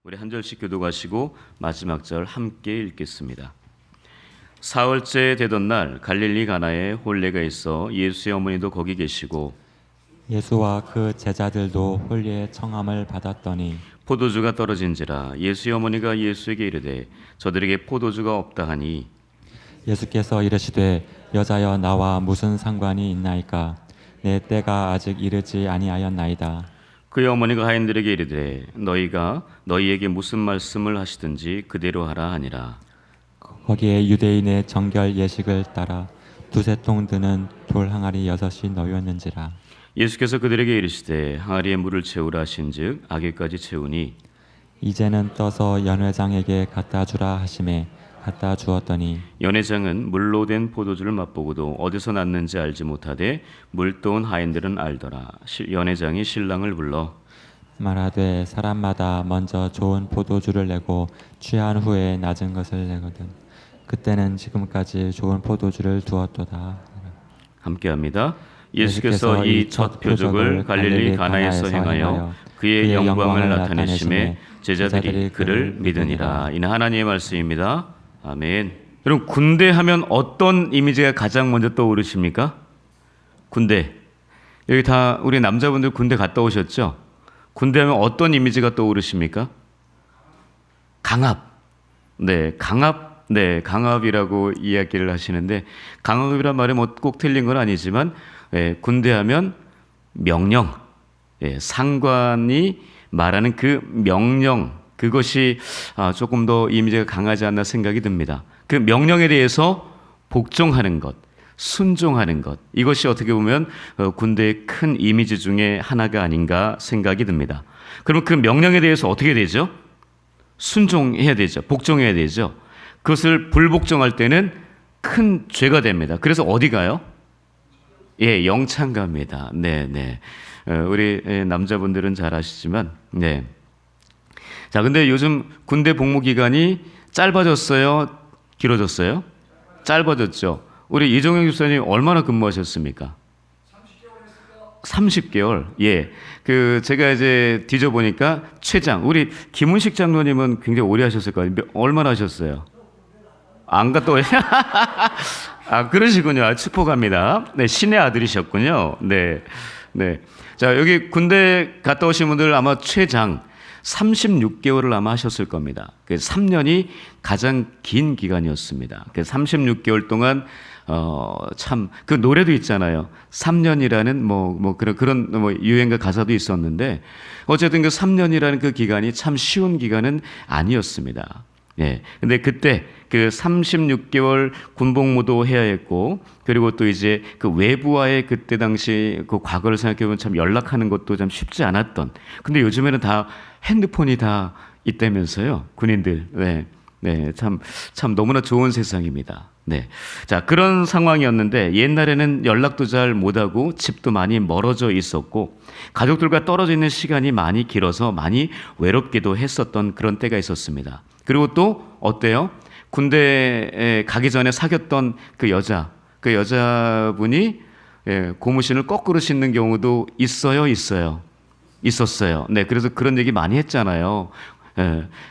우리 한 절씩 교독하시고 마지막 절 함께 읽겠습니다. 사흘째 되던 날 갈릴리 가나에 혼례가 있어 예수의 어머니도 거기 계시고 예수와 그 제자들도 혼례의 청함을 받았더니 포도주가 떨어진지라 예수의 어머니가 예수에게 이르되 저들에게 포도주가 없다 하니 예수께서 이르시되 여자여 나와 무슨 상관이 있나이까 내 때가 아직 이르지 아니하였나이다. 그의 어머니가 하인들에게 이르되 너희가 너희에게 무슨 말씀을 하시든지 그대로 하라 하니라. 거기에 유대인의 정결 예식을 따라 두세 통 드는 돌 항아리 6이 놓였는지라. 예수께서 그들에게 이르시되 항아리에 물을 채우라 하신즉 아기까지 채우니 이제는 떠서 연회장에게 갖다 주라 하심에 갖다 주었더니 연회장은 물로 된 포도주를 맛보고도 어디서 났는지 알지 못하되 물 떠온 하인들은 알더라. 연회장이 신랑을 불러 말하되 사람마다 먼저 좋은 포도주를 내고 취한 후에 낮은 것을 내거든 그때는 지금까지 좋은 포도주를 두었도다. 함께합니다. 예수께서 이 첫 표적을 갈릴리 가나에서 행하여 그의 영광을 나타내심에 제자들이 그를 믿으니라. 이는 하나님의 말씀입니다. 아멘. 여러분, 군대 하면 어떤 이미지가 가장 먼저 떠오르십니까? 군대. 여기 다 우리 남자분들 군대 갔다 오셨죠? 군대 하면 어떤 이미지가 떠오르십니까? 강압. 네, 강압. 네, 강압이라고 이야기를 하시는데 강압이란 말이 뭐 꼭 틀린 건 아니지만 군대 하면 명령. 상관이 말하는 그 명령. 그것이 조금 더 이미지가 강하지 않나 생각이 듭니다. 그 명령에 대해서 복종하는 것, 순종하는 것, 이것이 어떻게 보면 군대의 큰 이미지 중에 하나가 아닌가 생각이 듭니다. 그럼 그 명령에 대해서 어떻게 되죠? 순종해야 되죠. 복종해야 되죠. 그것을 불복종할 때는 큰 죄가 됩니다. 그래서 어디 가요? 영창 갑니다. 네. 우리 남자분들은 잘 아시지만, 네. 자, 근데 요즘 군대 복무 기간이 짧아졌어요? 길어졌어요? 짧아졌죠. 우리 이종영 집사님 얼마나 근무하셨습니까? 30개월. 예. 제가 이제 뒤져보니까 최장, 우리 김은식 장로님은 굉장히 오래 하셨을 거예요. 얼마나 하셨어요? 안 갔다 오셨 그러시군요. 축복합니다. 네, 신의 아들이셨군요. 네. 자, 여기 군대 갔다 오신 분들 아마 최장 36개월을 아마 하셨을 겁니다. 3년이 가장 긴 기간이었습니다. 36개월 동안 참 그 노래도 있잖아요. 3년이라는 그런 유행가 가사도 있었는데 어쨌든 그 3년이라는 그 기간이 참 쉬운 기간은 아니었습니다. 예. 근데 그때 그 36개월 군복무도 해야 했고, 그리고 또 이제 그 외부와의 그때 당시 그 과거를 생각해보면 참 연락하는 것도 참 쉽지 않았던. 근데 요즘에는 다 핸드폰이 다 있다면서요, 군인들. 네. 참 너무나 좋은 세상입니다. 네. 자, 그런 상황이었는데 옛날에는 연락도 잘 못하고 집도 많이 멀어져 있었고 가족들과 떨어져 있는 시간이 많이 길어서 많이 외롭기도 했었던 그런 때가 있었습니다. 그리고 또 어때요? 군대에 가기 전에 사귀었던 그 여자분이 고무신을 거꾸로 신는 경우도 있었어요. 네, 그래서 그런 얘기 많이 했잖아요.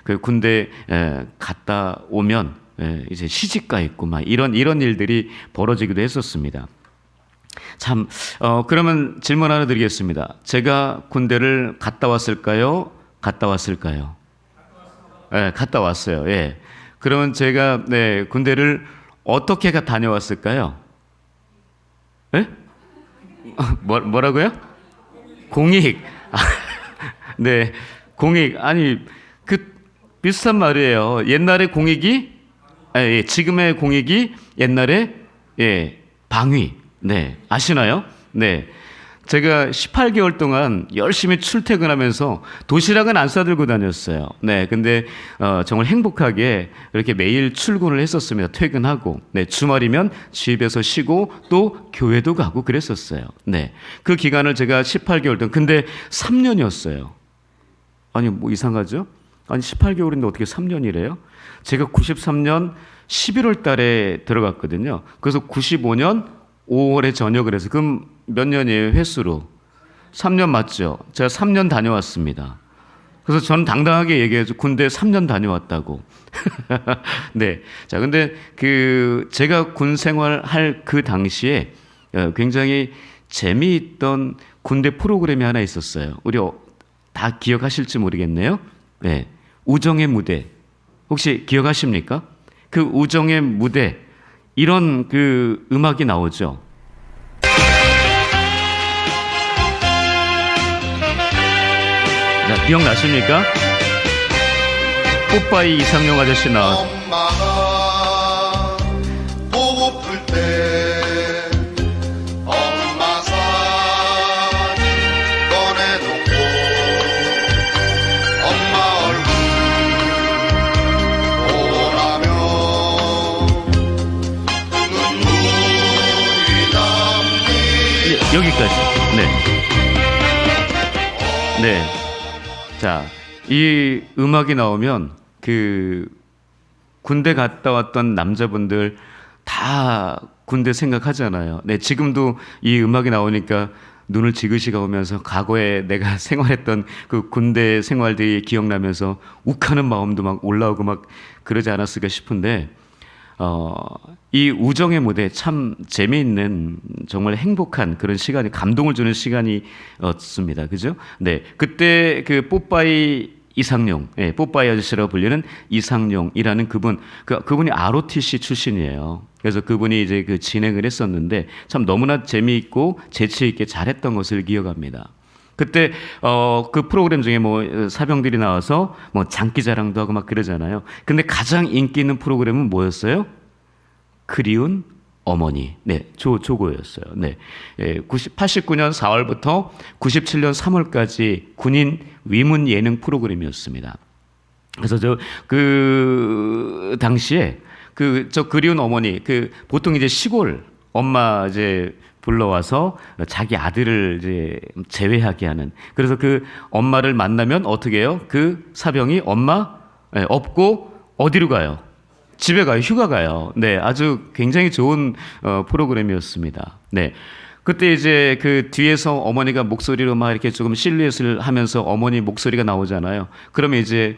그 군대 갔다 오면 이제 시집가 있고 막 이런 일들이 벌어지기도 했었습니다. 참, 그러면 질문 하나 드리겠습니다. 제가 군대를 갔다 왔을까요? 갔다 왔을까요? 갔다 왔어요. 예. 그러면 제가 군대를 어떻게 다녀왔을까요? 예? 뭐라고요? 공익. 네, 공익. 아니, 그 비슷한 말이에요. 옛날에 공익이 지금의 공익이 옛날에 방위. 네, 아시나요? 네. 제가 18개월 동안 열심히 출퇴근하면서 도시락은 안 싸들고 다녔어요. 네, 근데 정말 행복하게 이렇게 매일 출근을 했었습니다. 퇴근하고, 네, 주말이면 집에서 쉬고 또 교회도 가고 그랬었어요. 네, 그 기간을 제가 18개월 동안, 근데 3년이었어요. 아니, 뭐 이상하죠? 아니, 18개월인데 어떻게 3년이래요? 제가 93년 11월 달에 들어갔거든요. 그래서 95년 5월에 전역을 해서 그럼 몇 년이에요? 횟수로 3년 맞죠? 제가 3년 다녀왔습니다. 그래서 저는 당당하게 얘기해서 군대 3년 다녀왔다고. 네. 자, 근데 제가 군 생활할 그 당시에 굉장히 재미있던 군대 프로그램이 하나 있었어요. 우리 다 기억하실지 모르겠네요. 네. 우정의 무대. 혹시 기억하십니까? 그 우정의 무대. 이런 음악이 나오죠. 자, 기억나십니까? 뽀빠이 이상용 아저씨 나온. 엄마가 보고플 때 엄마 사진 꺼내놓고 엄마 얼굴 보라면 눈물이 납니다. 여기까지. 네. 네. 자, 이 음악이 나오면 군대 갔다 왔던 남자분들 다 군대 생각하잖아요. 네, 지금도 이 음악이 나오니까 눈을 지그시 감으면서 과거에 내가 생활했던 그 군대 생활들이 기억나면서 욱하는 마음도 막 올라오고 막 그러지 않았을까 싶은데, 이 우정의 무대 참 재미있는 정말 행복한 그런 시간이, 감동을 주는 시간이었습니다. 그죠? 네, 그때 뽀빠이 이상용, 예, 뽀빠이 아저씨라고 불리는 이상용이라는 그분이 ROTC 출신이에요. 그래서 그분이 이제 진행을 했었는데 참 너무나 재미있고 재치 있게 잘했던 것을 기억합니다. 그때 그 프로그램 중에 뭐 사병들이 나와서 뭐 장기자랑도 하고 막 그러잖아요. 근데 가장 인기 있는 프로그램은 뭐였어요? 그리운 어머니. 네, 조고였어요. 네. 89년 4월부터 97년 3월까지 군인 위문 예능 프로그램이었습니다. 그래서 그 당시에 그리운 어머니, 보통 이제 시골 엄마 이제 불러와서 자기 아들을 이제 제외하게 하는. 그래서 그 엄마를 만나면 어떻게 해요? 그 사병이 엄마 없고 어디로 가요? 집에 가요. 휴가 가요. 네, 아주 굉장히 좋은 프로그램이었습니다. 네. 그때 이제 뒤에서 어머니가 목소리로 막 이렇게 조금 실루엣을 하면서 어머니 목소리가 나오잖아요. 그러면 이제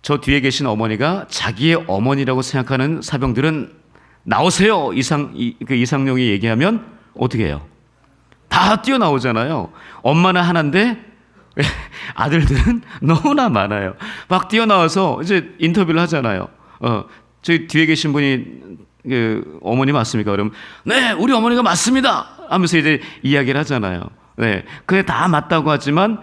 저 뒤에 계신 어머니가 자기의 어머니라고 생각하는 사병들은 나오세요. 이상용이 얘기하면 어떻게 해요? 다 뛰어나오잖아요. 엄마는 하나인데 아들들은 너무나 많아요. 막 뛰어나와서 이제 인터뷰를 하잖아요. 저희 뒤에 계신 분이 어머니 맞습니까? 그러면 네, 우리 어머니가 맞습니다. 하면서 이제 이야기를 하잖아요. 네, 그게 다 맞다고 하지만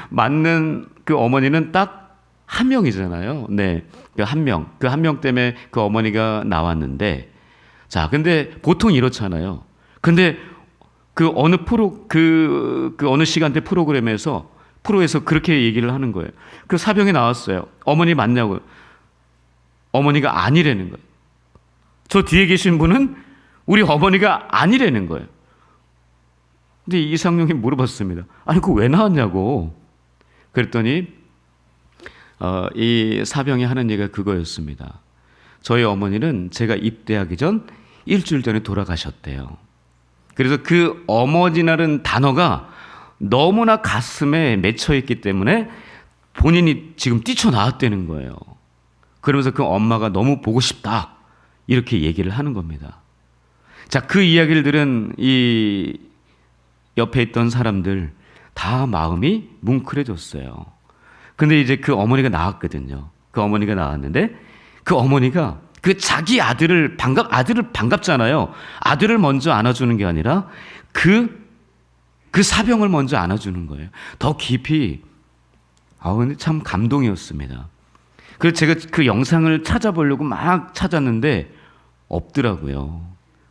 맞는 어머니는 딱 한 명이잖아요. 네, 한 명 때문에 그 어머니가 나왔는데, 자, 근데 보통 이렇잖아요. 근데 어느 어느 시간대 프로에서 그렇게 얘기를 하는 거예요. 그 사병이 나왔어요. 어머니 맞냐고요. 어머니가 아니라는 거예요. 저 뒤에 계신 분은 우리 어머니가 아니라는 거예요. 근데 이상용이 물어봤습니다. 아니, 그거 왜 나왔냐고. 그랬더니 이 사병이 하는 얘기가 그거였습니다. 저희 어머니는 제가 입대하기 전 일주일 전에 돌아가셨대요. 그래서 그 어머니라는 단어가 너무나 가슴에 맺혀 있기 때문에 본인이 지금 뛰쳐나왔다는 거예요. 그러면서 그 엄마가 너무 보고 싶다, 이렇게 얘기를 하는 겁니다. 자, 그 이야기를 들은 이 옆에 있던 사람들 다 마음이 뭉클해졌어요. 근데 이제 그 어머니가 나왔거든요. 그 어머니가 나왔는데 그 어머니가 자기 아들을 반갑잖아요. 아들을 먼저 안아주는 게 아니라 그 사병을 먼저 안아주는 거예요. 더 깊이. 근데 참 감동이었습니다. 그래서 제가 그 영상을 찾아보려고 막 찾았는데 없더라고요.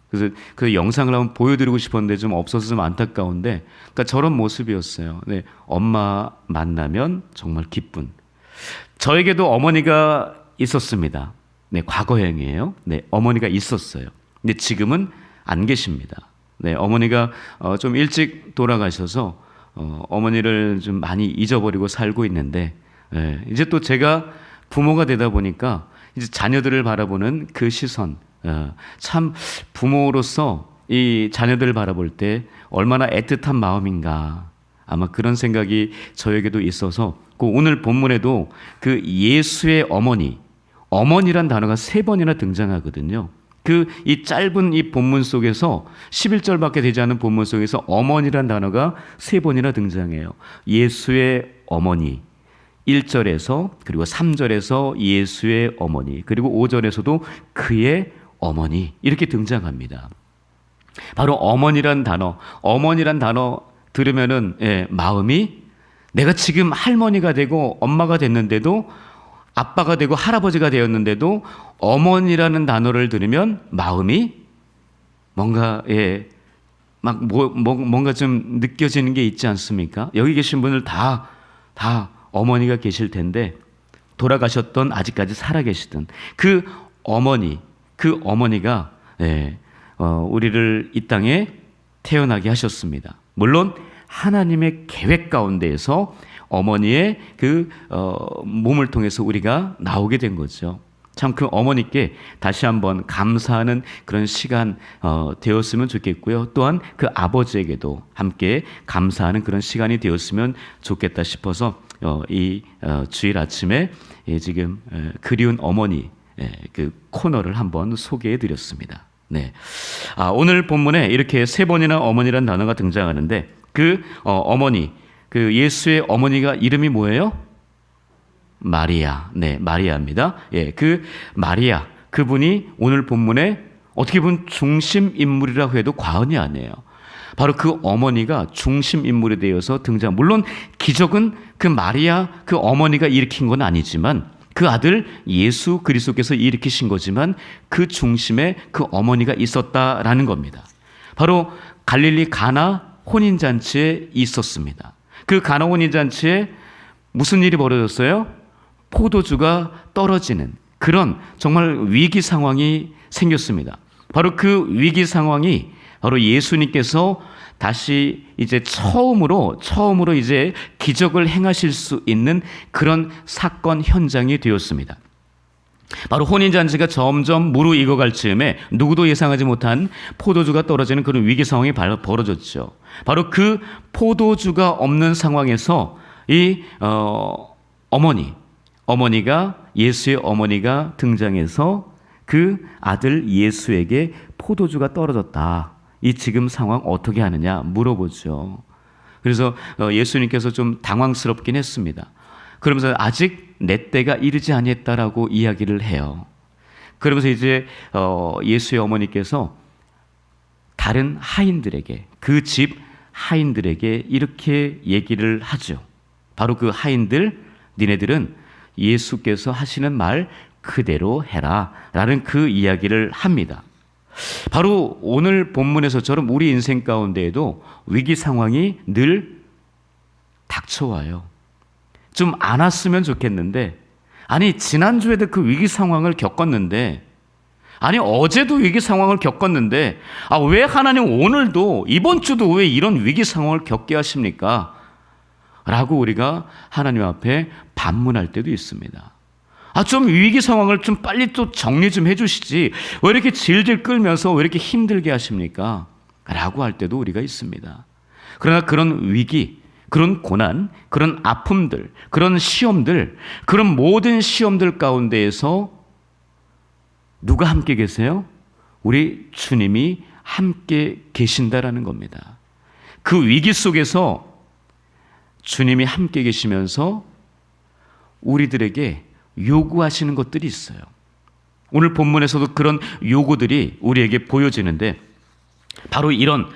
그래서 그 영상을 한번 보여드리고 싶었는데 좀 없어서 좀 안타까운데, 그러니까 저런 모습이었어요. 네, 엄마 만나면 정말 기쁜. 저에게도 어머니가 있었습니다. 네, 과거형이에요. 네, 어머니가 있었어요. 근데 지금은 안 계십니다. 네, 어머니가 좀 일찍 돌아가셔서 어머니를 좀 많이 잊어버리고 살고 있는데, 이제 또 제가 부모가 되다 보니까 이제 자녀들을 바라보는 그 시선, 참 부모로서 이 자녀들을 바라볼 때 얼마나 애틋한 마음인가, 아마 그런 생각이 저에게도 있어서 그 오늘 본문에도 그 예수의 어머니란 단어가 3번이나 등장하거든요. 그 이 짧은 이 본문 속에서 11절밖에 되지 않은 본문 속에서 어머니란 단어가 3번이나 등장해요. 예수의 어머니 1절에서 그리고 3절에서 예수의 어머니 그리고 5절에서도 그의 어머니 이렇게 등장합니다. 바로 어머니란 단어 들으면은 마음이 내가 지금 할머니가 되고 엄마가 됐는데도 아빠가 되고 할아버지가 되었는데도 어머니라는 단어를 들으면 마음이 뭔가 뭔가 좀 느껴지는 게 있지 않습니까? 여기 계신 분들 다 어머니가 계실 텐데 돌아가셨던 아직까지 살아계시던 그 어머니가 우리를 이 땅에 태어나게 하셨습니다. 물론 하나님의 계획 가운데에서 어머니의 그 몸을 통해서 우리가 나오게 된 거죠. 참 그 어머니께 다시 한번 감사하는 그런 시간 되었으면 좋겠고요. 또한 그 아버지에게도 함께 감사하는 그런 시간이 되었으면 좋겠다 싶어서 이 주일 아침에 지금 그리운 어머니 그 코너를 한번 소개해 드렸습니다. 네. 오늘 본문에 이렇게 3번이나 어머니라는 단어가 등장하는데 그 어머니, 그 예수의 어머니가 이름이 뭐예요? 마리아. 네, 마리아입니다. 그 마리아, 그분이 오늘 본문에 어떻게 보면 중심 인물이라고 해도 과언이 아니에요. 바로 그 어머니가 중심 인물이 되어서 등장. 물론 기적은 그 마리아, 그 어머니가 일으킨 건 아니지만 그 아들 예수 그리스도께서 일으키신 거지만 그 중심에 그 어머니가 있었다라는 겁니다. 바로 갈릴리 가나 혼인잔치에 있었습니다. 그 가나 혼인잔치에 무슨 일이 벌어졌어요? 포도주가 떨어지는 그런 정말 위기 상황이 생겼습니다. 바로 그 위기 상황이 바로 예수님께서 다시 이제 처음으로 이제 기적을 행하실 수 있는 그런 사건 현장이 되었습니다. 바로 혼인잔치가 점점 무르익어갈 즈음에 누구도 예상하지 못한 포도주가 떨어지는 그런 위기 상황이 벌어졌죠. 바로 그 포도주가 없는 상황에서 이 어머니가 예수의 어머니가 등장해서 그 아들 예수에게 포도주가 떨어졌다. 이 지금 상황 어떻게 하느냐 물어보죠. 그래서 예수님께서 좀 당황스럽긴 했습니다. 그러면서 아직 내 때가 이르지 아니했다라고 이야기를 해요. 그러면서 이제 예수의 어머니께서 다른 하인들에게 그 집 하인들에게 이렇게 얘기를 하죠. 바로 그 하인들, 니네들은 예수께서 하시는 말 그대로 해라 라는 그 이야기를 합니다. 바로 오늘 본문에서처럼 우리 인생 가운데에도 위기 상황이 늘 닥쳐와요. 좀 안 왔으면 좋겠는데, 아니 지난주에도 그 위기 상황을 겪었는데, 아니 어제도 위기 상황을 겪었는데 왜 하나님 오늘도 이번 주도 왜 이런 위기 상황을 겪게 하십니까? 라고 우리가 하나님 앞에 반문할 때도 있습니다. 좀 위기 상황을 좀 빨리 또 정리 좀 해주시지 왜 이렇게 질질 끌면서 왜 이렇게 힘들게 하십니까? 라고 할 때도 우리가 있습니다. 그러나 그런 위기, 그런 고난, 그런 아픔들, 그런 시험들, 그런 모든 시험들 가운데에서 누가 함께 계세요? 우리 주님이 함께 계신다라는 겁니다. 그 위기 속에서 주님이 함께 계시면서 우리들에게 요구하시는 것들이 있어요. 오늘 본문에서도 그런 요구들이 우리에게 보여지는데 바로 이런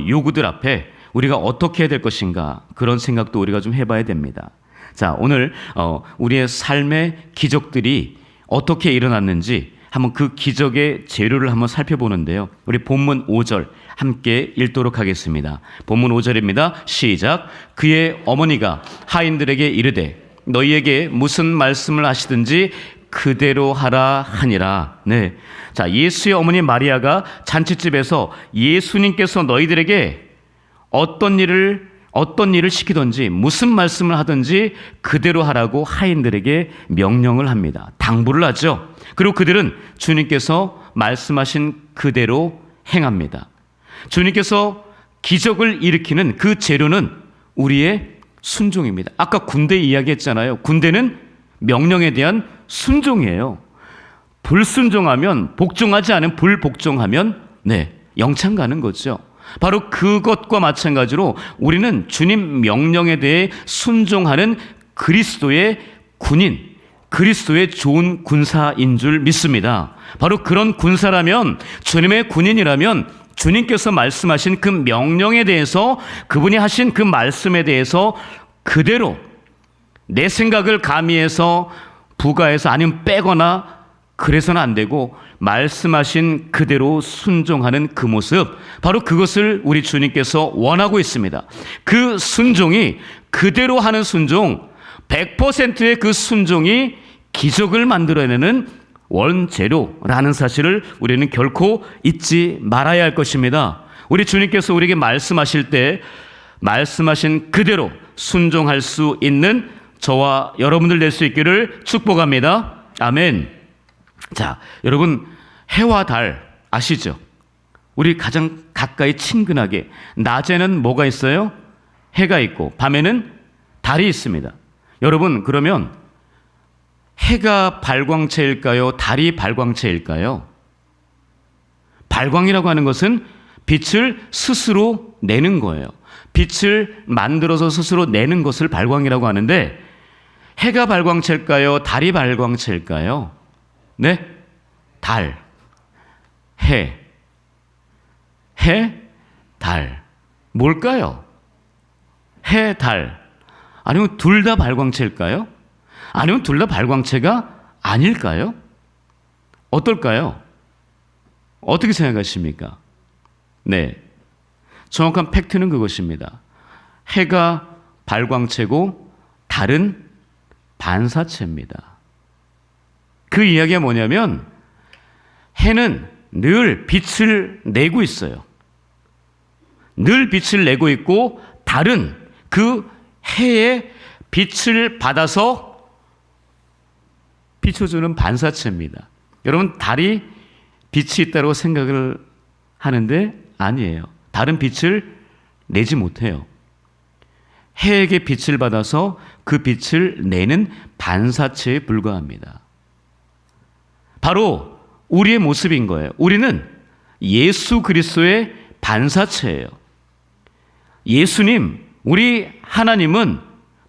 요구들 앞에 우리가 어떻게 해야 될 것인가 그런 생각도 우리가 좀 해봐야 됩니다. 자, 오늘 우리의 삶의 기적들이 어떻게 일어났는지 한번 그 기적의 재료를 한번 살펴보는데요. 우리 본문 5절 함께 읽도록 하겠습니다. 본문 5절입니다. 시작. 그의 어머니가 하인들에게 이르되 너희에게 무슨 말씀을 하시든지 그대로 하라 하니라. 네. 자, 예수의 어머니 마리아가 잔치집에서 예수님께서 너희들에게 어떤 일을 시키든지 무슨 말씀을 하든지 그대로 하라고 하인들에게 명령을 합니다. 당부를 하죠. 그리고 그들은 주님께서 말씀하신 그대로 행합니다. 주님께서 기적을 일으키는 그 재료는 우리의 순종입니다. 아까 군대 이야기했잖아요. 군대는 명령에 대한 순종이에요. 불순종하면, 복종하지 않은 불복종하면 영창 가는 거죠. 바로 그것과 마찬가지로 우리는 주님 명령에 대해 순종하는 그리스도의 군인, 그리스도의 좋은 군사인 줄 믿습니다. 바로 그런 군사라면, 주님의 군인이라면 주님께서 말씀하신 그 명령에 대해서, 그분이 하신 그 말씀에 대해서 그대로 내 생각을 가미해서 부가해서 아니면 빼거나 그래서는 안 되고 말씀하신 그대로 순종하는 그 모습, 바로 그것을 우리 주님께서 원하고 있습니다. 그 순종이, 그대로 하는 순종, 100%의 그 순종이 기적을 만들어내는 원재료라는 사실을 우리는 결코 잊지 말아야 할 것입니다. 우리 주님께서 우리에게 말씀하실 때 말씀하신 그대로 순종할 수 있는 저와 여러분들 될 수 있기를 축복합니다. 아멘. 자, 여러분, 해와 달 아시죠? 우리 가장 가까이 친근하게, 낮에는 뭐가 있어요? 해가 있고 밤에는 달이 있습니다. 여러분, 그러면 해가 발광체일까요? 달이 발광체일까요? 발광이라고 하는 것은 빛을 스스로 내는 거예요. 빛을 만들어서 스스로 내는 것을 발광이라고 하는데, 해가 발광체일까요? 달이 발광체일까요? 네? 달. 해, 달. 뭘까요? 해, 달. 아니면 둘 다 발광체일까요? 아니면 둘 다 발광체가 아닐까요? 어떨까요? 어떻게 생각하십니까? 네. 정확한 팩트는 그것입니다. 해가 발광체고 달은 반사체입니다. 그 이야기가 뭐냐면, 해는 늘 빛을 내고 있어요. 늘 빛을 내고 있고, 달은 그 해의 빛을 받아서 비춰주는 반사체입니다. 여러분, 달이 빛이 있다고 생각을 하는데 아니에요. 달은 빛을 내지 못해요. 해에게 빛을 받아서 그 빛을 내는 반사체에 불과합니다. 바로 우리의 모습인 거예요. 우리는 예수 그리스도의 반사체예요. 예수님, 우리 하나님은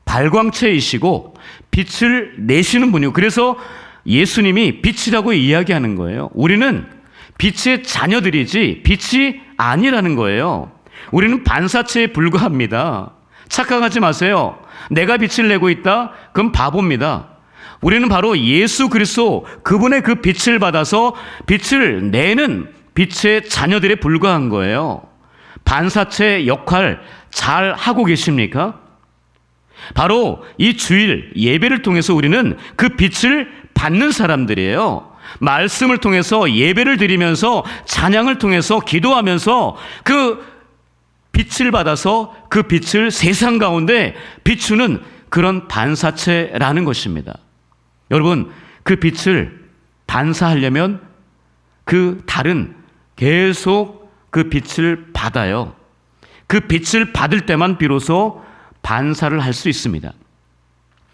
발광체이시고 빛을 내시는 분이고, 그래서 예수님이 빛이라고 이야기하는 거예요. 우리는 빛의 자녀들이지 빛이 아니라는 거예요. 우리는 반사체에 불과합니다. 착각하지 마세요. 내가 빛을 내고 있다? 그럼 바보입니다. 우리는 바로 예수 그리스도, 그분의 그 빛을 받아서 빛을 내는 빛의 자녀들에 불과한 거예요. 반사체 역할 잘 하고 계십니까? 바로 이 주일 예배를 통해서 우리는 그 빛을 받는 사람들이에요. 말씀을 통해서 예배를 드리면서, 찬양을 통해서 기도하면서 그 빛을 받아서 그 빛을 세상 가운데 비추는 그런 반사체라는 것입니다. 여러분, 그 빛을 반사하려면 그 달은 계속 그 빛을 받아요. 그 빛을 받을 때만 비로소 반사를 할 수 있습니다.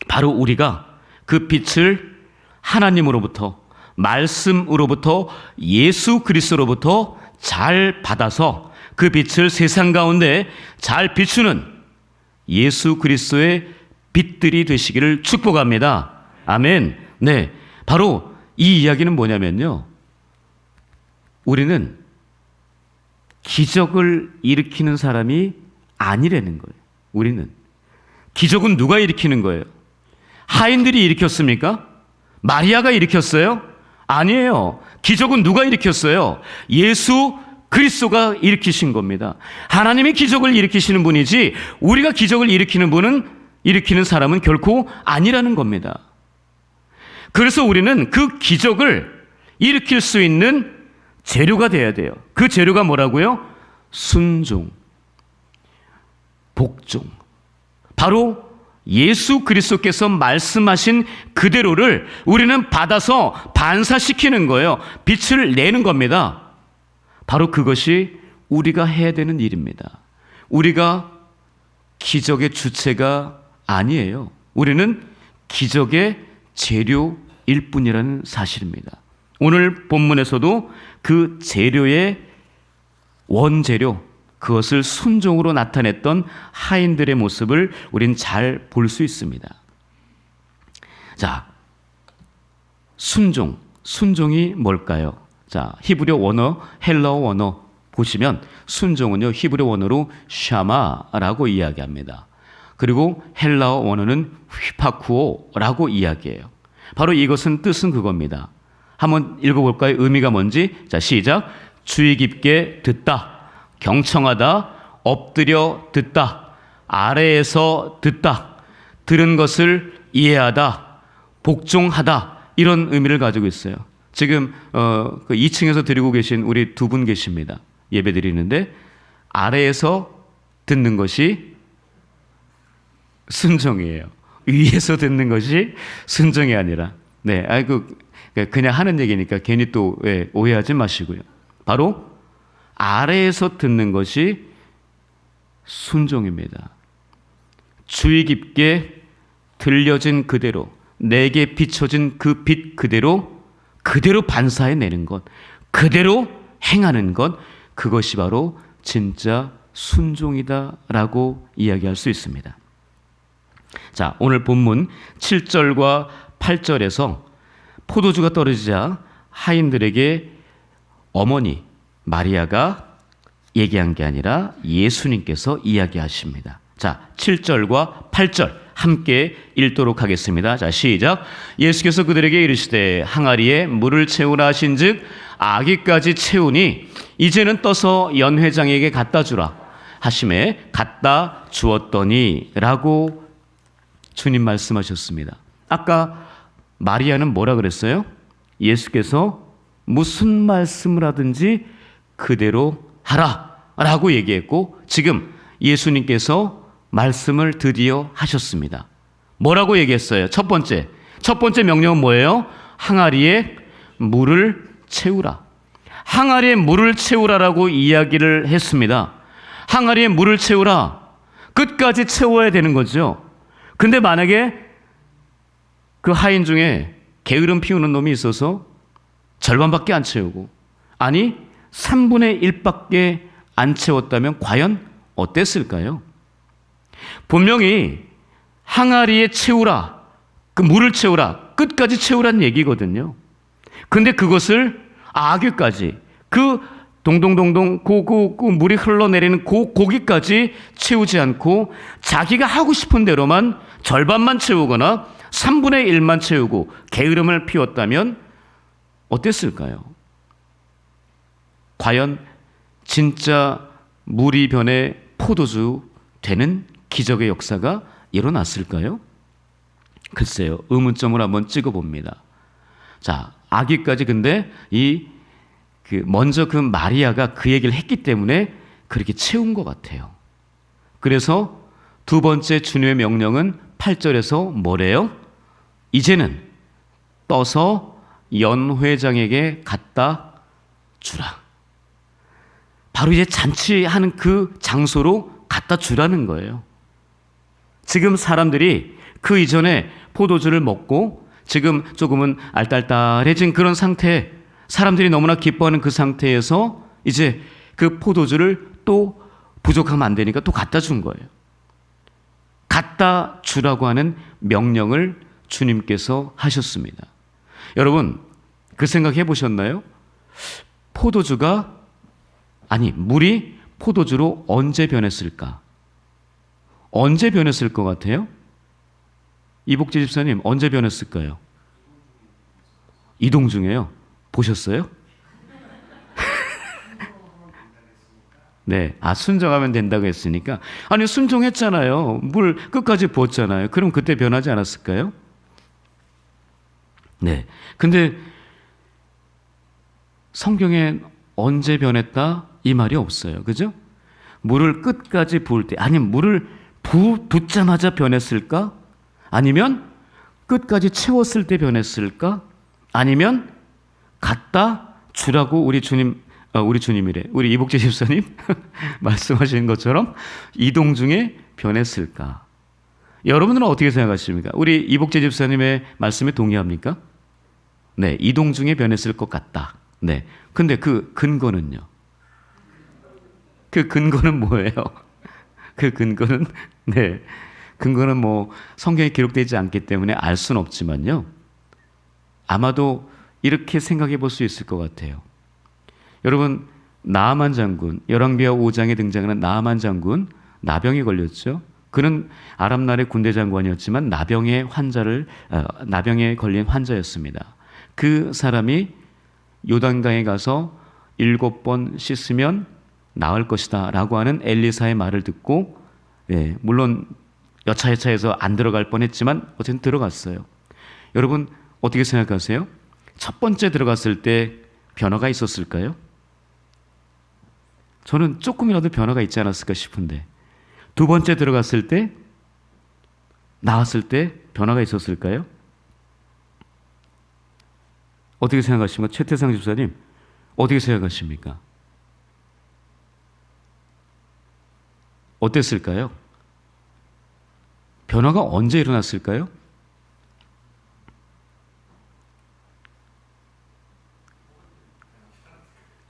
바로 우리가 그 빛을 하나님으로부터, 말씀으로부터, 예수 그리스도로부터 잘 받아서 그 빛을 세상 가운데 잘 비추는 예수 그리스도의 빛들이 되시기를 축복합니다. 아멘. 네, 바로 이 이야기는 뭐냐면요, 우리는 기적을 일으키는 사람이 아니라는 거예요. 우리는 기적은 누가 일으키는 거예요? 하인들이 일으켰습니까? 마리아가 일으켰어요? 아니에요. 기적은 누가 일으켰어요? 예수 그리스도가 일으키신 겁니다. 하나님이 기적을 일으키시는 분이지 우리가 기적을 일으키는 사람은 결코 아니라는 겁니다. 그래서 우리는 그 기적을 일으킬 수 있는 재료가 돼야 돼요. 그 재료가 뭐라고요? 순종, 복종. 바로 예수 그리스도께서 말씀하신 그대로를 우리는 받아서 반사시키는 거예요. 빛을 내는 겁니다. 바로 그것이 우리가 해야 되는 일입니다. 우리가 기적의 주체가 아니에요. 우리는 기적의 재료일 뿐이라는 사실입니다. 오늘 본문에서도 그 재료의 원재료, 그것을 순종으로 나타냈던 하인들의 모습을 우린 잘 볼 수 있습니다. 자, 순종이 뭘까요? 자, 히브리어 원어, 헬라어 원어 보시면 순종은요, 히브리어 원어로 샤마라고 이야기합니다. 그리고 헬라어 원어는 휘파쿠오라고 이야기해요. 바로 이것은 뜻은 그겁니다. 한번 읽어볼까요? 의미가 뭔지? 자, 시작. 주의 깊게 듣다, 경청하다, 엎드려 듣다, 아래에서 듣다, 들은 것을 이해하다, 복종하다, 이런 의미를 가지고 있어요. 지금 그 2층에서 드리고 계신 우리 두 분 계십니다. 예배 드리는데 아래에서 듣는 것이 순종이에요. 위에서 듣는 것이 순종이 아니라, 네, 그냥 하는 얘기니까 괜히 또 오해하지 마시고요. 바로 아래에서 듣는 것이 순종입니다. 주의 깊게 들려진 그대로, 내게 비춰진 그 빛 그대로 반사해내는 것, 그대로 행하는 것, 그것이 바로 진짜 순종이다라고 이야기할 수 있습니다. 자, 오늘 본문 7절과 8절에서 포도주가 떨어지자 하인들에게 어머니 마리아가 얘기한 게 아니라 예수님께서 이야기하십니다. 자, 7절과 8절 함께 읽도록 하겠습니다. 자, 시작. 예수께서 그들에게 이르시되 항아리에 물을 채우라 하신즉 아기까지 채우니 이제는 떠서 연회장에게 갖다 주라 하심에 갖다 주었더니 라고 주님 말씀하셨습니다. 아까 마리아는 뭐라 그랬어요? 예수께서 무슨 말씀을 하든지 그대로 하라 라고 얘기했고, 지금 예수님께서 말씀을 드디어 하셨습니다. 뭐라고 얘기했어요? 첫 번째 명령은 뭐예요? 항아리에 물을 채우라. 항아리에 물을 채우라라고 이야기를 했습니다. 항아리에 물을 채우라. 끝까지 채워야 되는 거죠. 근데 만약에 그 하인 중에 게으름 피우는 놈이 있어서 절반밖에 안 채우고, 아니 3분의 1밖에 안 채웠다면 과연 어땠을까요? 분명히 항아리에 채우라, 그 물을 채우라, 끝까지 채우라는 얘기거든요. 근데 그것을 아귀까지, 그 동동동동 그 물이 흘러내리는 그 고기까지 채우지 않고 자기가 하고 싶은 대로만 절반만 채우거나 3분의 1만 채우고 게으름을 피웠다면 어땠을까요? 과연 진짜 물이 변해 포도주 되는 기적의 역사가 일어났을까요? 글쎄요, 의문점을 한번 찍어봅니다. 자, 아기까지, 근데 먼저 그 마리아가 그 얘기를 했기 때문에 그렇게 채운 것 같아요. 그래서 두 번째 주님의 명령은 8절에서 뭐래요? 이제는 떠서 연회장에게 갖다 주라. 바로 이제 잔치하는 그 장소로 갖다 주라는 거예요. 지금 사람들이 그 이전에 포도주를 먹고 지금 조금은 알딸딸해진 그런 상태, 사람들이 너무나 기뻐하는 그 상태에서 이제 그 포도주를 또 부족하면 안 되니까 또 갖다 준 거예요. 갖다 주라고 하는 명령을 주님께서 하셨습니다. 여러분, 그 생각해 보셨나요? 물이 포도주로 언제 변했을까? 언제 변했을 것 같아요? 이복재 집사님, 언제 변했을까요? 이동 중에요. 보셨어요? 네, 순종하면 된다고 했으니까. 아니, 순종했잖아요. 물 끝까지 부었잖아요. 그럼 그때 변하지 않았을까요? 네, 근데 성경에 언제 변했다? 이 말이 없어요. 그죠? 물을 끝까지 부을 때, 아니면 물을 붓자마자 변했을까? 아니면 끝까지 채웠을 때 변했을까? 아니면 갖다 주라고 우리 주님이래. 우리 이복재 집사님 말씀하신 것처럼 이동 중에 변했을까? 여러분들은 어떻게 생각하십니까? 우리 이복재 집사님의 말씀에 동의합니까? 네, 이동 중에 변했을 것 같다. 네, 근데 그 근거는요? 그 근거는 뭐예요? 그 근거는 네, 근거는 뭐 성경에 기록되지 않기 때문에 알 수는 없지만요. 아마도 이렇게 생각해 볼 수 있을 것 같아요. 여러분, 나아만 장군, 열왕기하 5장에 등장하는 나아만 장군, 나병에 걸렸죠. 그는 아람 나라의 군대 장관이었지만 나병에 걸린 환자였습니다. 그 사람이 요단강에 가서 7번 씻으면 나을 것이다 라고 하는 엘리사의 말을 듣고, 물론 여차여차해서 안 들어갈 뻔했지만 어쨌든 들어갔어요. 여러분 어떻게 생각하세요? 첫 번째 들어갔을 때 변화가 있었을까요? 저는 조금이라도 변화가 있지 않았을까 싶은데, 두 번째 들어갔을 때, 나왔을 때 변화가 있었을까요? 어떻게 생각하십니까? 최태상 집사님, 어떻게 생각하십니까? 어땠을까요? 변화가 언제 일어났을까요?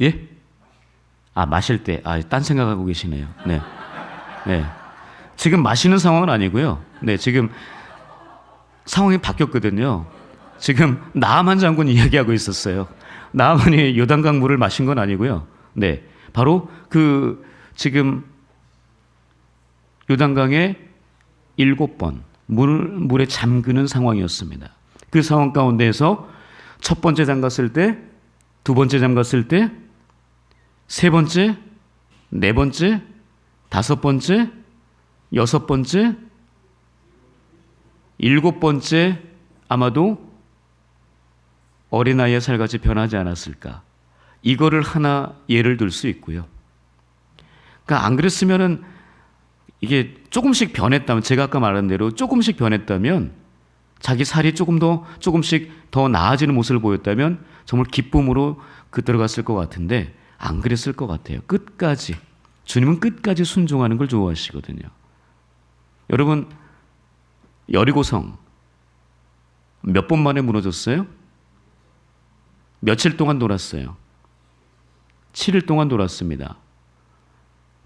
예? 마실 때. 딴 생각하고 계시네요. 네. 네. 지금 마시는 상황은 아니고요. 네, 지금 상황이 바뀌었거든요. 지금 나아만 장군 이야기하고 있었어요. 나아만이 요단강 물을 마신 건 아니고요. 네. 바로 지금 요단강에 7번 물에 잠그는 상황이었습니다. 그 상황 가운데에서 첫 번째 잠갔을 때, 두 번째 잠갔을 때, 세 번째, 네 번째, 다섯 번째, 여섯 번째, 7번째 아마도 어린아이의 살같이 변하지 않았을까. 이거를 하나 예를 들 수 있고요. 그러니까 안 그랬으면은 이게 조금씩 변했다면, 제가 아까 말한 대로 조금씩 변했다면, 자기 살이 조금씩 더 나아지는 모습을 보였다면 정말 기쁨으로 들어갔을 것 같은데 안 그랬을 것 같아요. 끝까지. 주님은 끝까지 순종하는 걸 좋아하시거든요. 여러분, 여리고성 몇 번 만에 무너졌어요? 며칠 동안 돌았어요? 7일 동안 돌았습니다.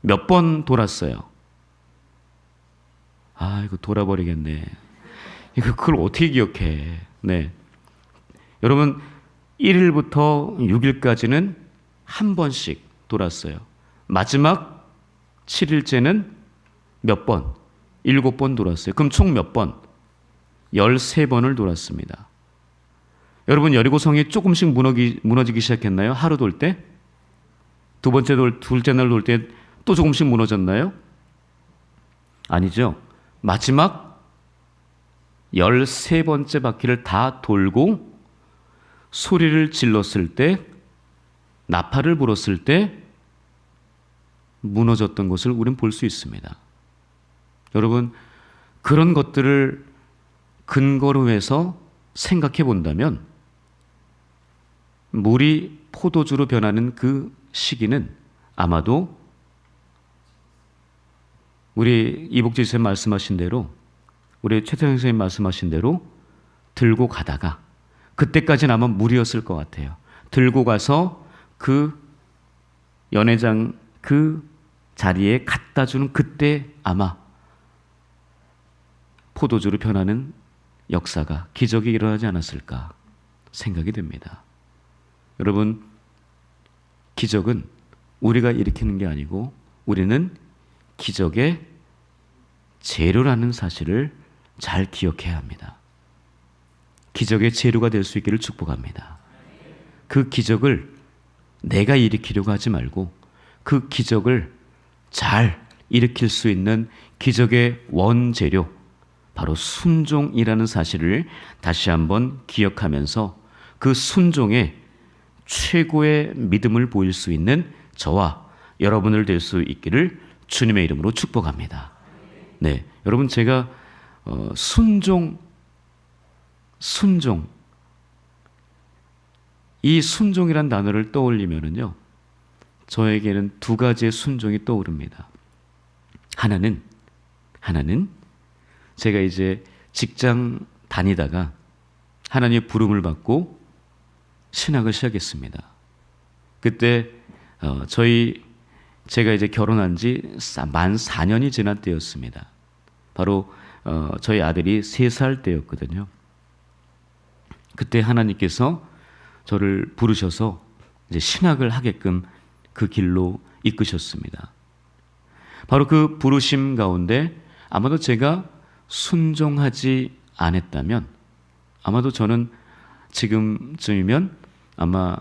몇 번 돌았어요? 이거 돌아버리겠네. 그걸 어떻게 기억해? 네. 여러분, 1일부터 6일까지는 한 번씩 돌았어요. 마지막 7일째는 몇 번? 7번 돌았어요. 그럼 총 몇 번? 13번을 돌았습니다. 여러분, 여리고성이 조금씩 무너지기 시작했나요? 하루 돌 때? 둘째 날 돌 때 또 조금씩 무너졌나요? 아니죠. 마지막 13번째 바퀴를 다 돌고 소리를 질렀을 때, 나팔을 불었을 때 무너졌던 것을 우리는 볼 수 있습니다. 여러분, 그런 것들을 근거로 해서 생각해 본다면 물이 포도주로 변하는 그 시기는 아마도 우리 이복재 선생님 말씀하신 대로, 우리 최태성 선생님 말씀하신 대로 들고 가다가, 그때까지는 아마 물이었을 것 같아요. 들고 가서 그 연회장 그 자리에 갖다 주는 그때 아마 포도주로 변하는 역사가, 기적이 일어나지 않았을까 생각이 됩니다. 여러분, 기적은 우리가 일으키는 게 아니고 우리는 기적의 재료라는 사실을 잘 기억해야 합니다. 기적의 재료가 될 수 있기를 축복합니다. 그 기적을 내가 일으키려고 하지 말고 그 기적을 잘 일으킬 수 있는 기적의 원재료, 바로 순종이라는 사실을 다시 한번 기억하면서 그 순종에 최고의 믿음을 보일 수 있는 저와 여러분을 될 수 있기를 주님의 이름으로 축복합니다. 네, 여러분, 제가 순종, 이 순종이란 단어를 떠올리면은요, 저에게는 두 가지의 순종이 떠오릅니다. 하나는 하나는 제가 이제 직장 다니다가 하나님의 부름을 받고 신학을 시작했습니다. 그때 제가 이제 결혼한 지 만 4년이 지난 때였습니다. 바로 저희 아들이 3살 때였거든요. 그때 하나님께서 저를 부르셔서 이제 신학을 하게끔 그 길로 이끄셨습니다. 바로 그 부르심 가운데 아마도 제가 순종하지 않았다면 아마도 저는 지금쯤이면 아마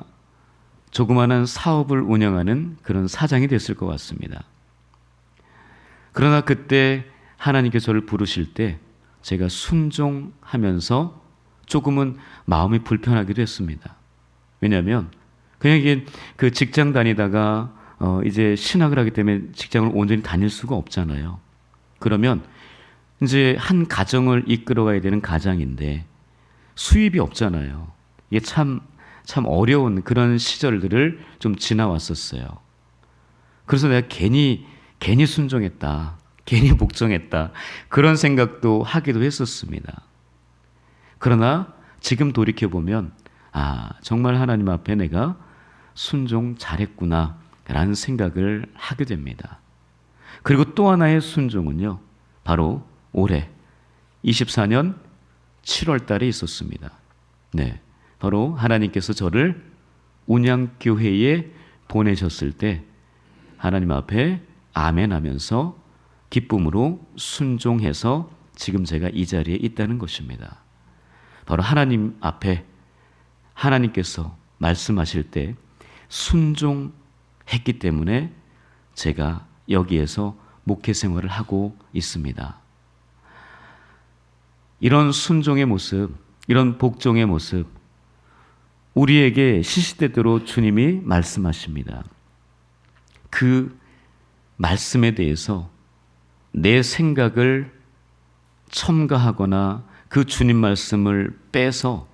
조그마한 사업을 운영하는 그런 사장이 됐을 것 같습니다. 그러나 그때 하나님께서 저를 부르실 때 제가 순종하면서 조금은 마음이 불편하기도 했습니다. 왜냐하면 그냥 이게 그 직장 다니다가 이제 신학을 하기 때문에 직장을 온전히 다닐 수가 없잖아요. 그러면 이제 한 가정을 이끌어가야 되는 가장인데 수입이 없잖아요. 이게 참 어려운 그런 시절들을 좀 지나왔었어요. 그래서 내가 괜히 순종했다, 괜히 복종했다 그런 생각도 하기도 했었습니다. 그러나 지금 돌이켜 보면 정말 하나님 앞에 내가 순종 잘했구나 라는 생각을 하게 됩니다. 그리고 또 하나의 순종은요, 바로 올해 24년 7월 달에 있었습니다. 네, 바로 하나님께서 저를 운양교회에 보내셨을 때 하나님 앞에 아멘 하면서 기쁨으로 순종해서 지금 제가 이 자리에 있다는 것입니다. 바로 하나님 앞에 하나님께서 말씀하실 때 순종했기 때문에 제가 여기에서 목회 생활을 하고 있습니다. 이런 순종의 모습, 이런 복종의 모습, 우리에게 시시때때로 주님이 말씀하십니다. 그 말씀에 대해서 내 생각을 첨가하거나 그 주님 말씀을 빼서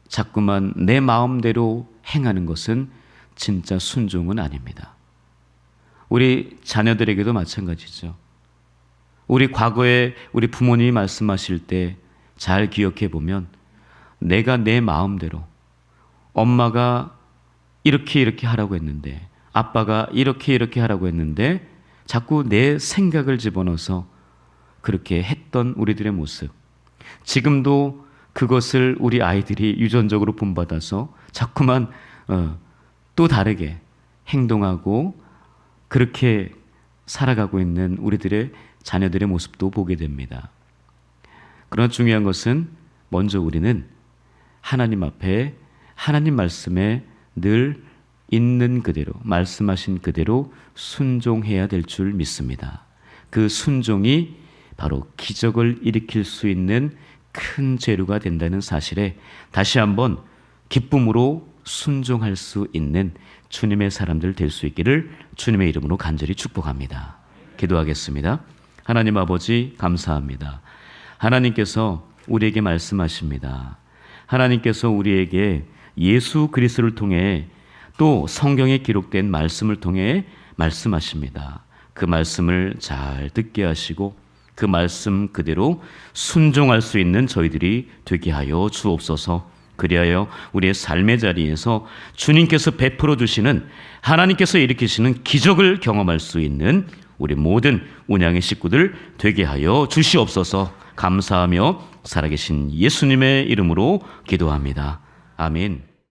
자꾸만 내 마음대로 행하는 것은 진짜 순종은 아닙니다. 우리 자녀들에게도 마찬가지죠. 우리 과거에 우리 부모님이 말씀하실 때 잘 기억해 보면 내가 내 마음대로 엄마가 이렇게 하라고 했는데 아빠가 이렇게 하라고 했는데 자꾸 내 생각을 집어넣어서 그렇게 했던 우리들의 모습, 지금도 그것을 우리 아이들이 유전적으로 본받아서 자꾸만 또 다르게 행동하고 그렇게 살아가고 있는 우리들의 자녀들의 모습도 보게 됩니다. 그러나 중요한 것은 먼저 우리는 하나님 앞에 하나님 말씀에 늘 있는 그대로 말씀하신 그대로 순종해야 될 줄 믿습니다. 그 순종이 바로 기적을 일으킬 수 있는 큰 재료가 된다는 사실에 다시 한번 기쁨으로 순종할 수 있는 주님의 사람들 될 수 있기를 주님의 이름으로 간절히 축복합니다. 기도하겠습니다. 하나님 아버지 감사합니다. 하나님께서 우리에게 말씀하십니다. 하나님께서 우리에게 예수 그리스도를 통해 또 성경에 기록된 말씀을 통해 말씀하십니다. 그 말씀을 잘 듣게 하시고 그 말씀 그대로 순종할 수 있는 저희들이 되게 하여 주옵소서. 그리하여 우리의 삶의 자리에서 주님께서 베풀어 주시는 하나님께서 일으키시는 기적을 경험할 수 있는 우리 모든 운양의 식구들 되게 하여 주시옵소서. 감사하며 살아계신 예수님의 이름으로 기도합니다. 아멘.